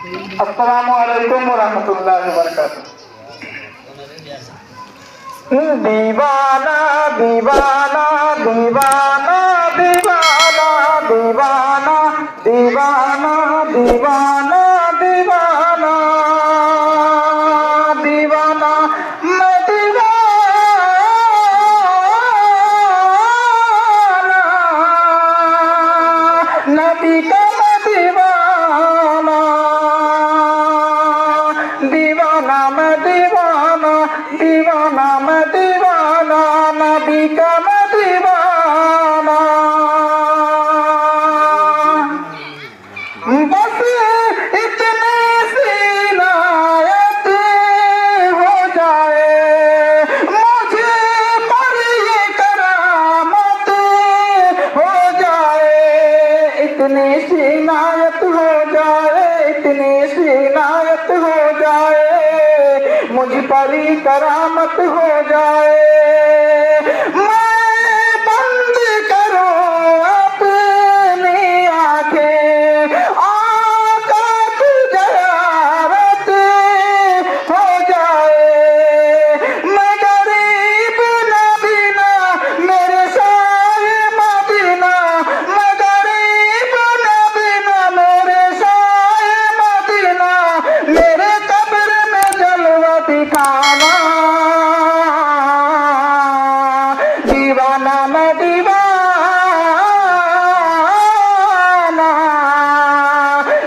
अस्सलामु अलैकुम व रहमतुल्लाहि व बरकातुहू। दीवाना दीवाना दीवाना दीवाना दीवाना दीवाना दीवाना दीवाना दीवाना मैं दीवाना नबी का मैं दीवाना दीवाना मैं दीवाना दीवाना मैं दीवाना नबी का मैं दीवाना। बस इतनी सी इनायत हो जाए मुझे पर ये करामत हो जाए, इतनी सी इनायत हो जाए, इतनी सी इनायत हो जाए, मुझ पर ही करामत हो जाए। मैं बंद करूं अपनी आंखें, आका की ज़ियारत हो जाए। मैं गरीब नबीना मेरे शाहे मदीना, मैं गरीब नबीना मेरे शाहे मदीना, मेरे कब्र में जलवा दिखाना। दीवाना मैं दीवाना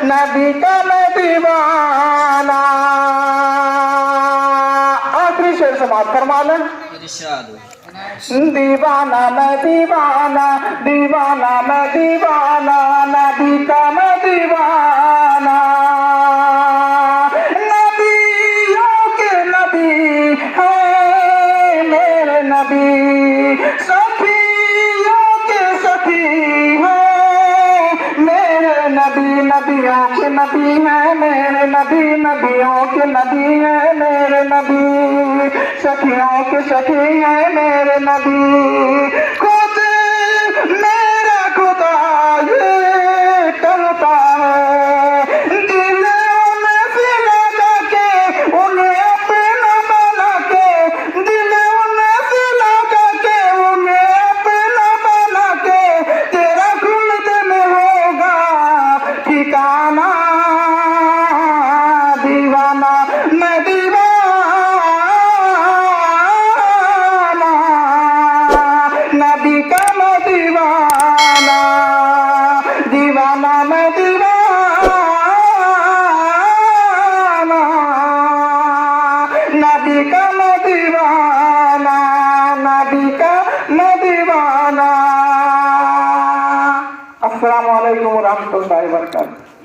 नबी का मैं दीवाना। आखिरी शेर समाप्त फरमा लें। दीवाना मैं दीवाना दीवाना मैं दीवाना नबी का मैं दीवाना। नबियों के नबी है मेरे नबी, सखियों के सखी है मेरे नबी, नबियों के नबी है मेरे नबी, नबियों के नबी है मेरे नबी, सखियों के सखी है मेरे नबी। खुद मेरा खुदा ये करता है, दिल उनसे लगा के उन्हें अपना बना के, दिल उनसे लगा के उन्हें अपना बना के, तेरा खुल्द में होगा ठिकाना। दीवाना मैं दीवाना नबी का मैं दीवाना, दीवाना मैं दीवाना नबी का मैं दीवाना, नबी का मैं दीवाना। अस्सलामु अलैकुम व रहमतुल्लाहि व बरकातुहू।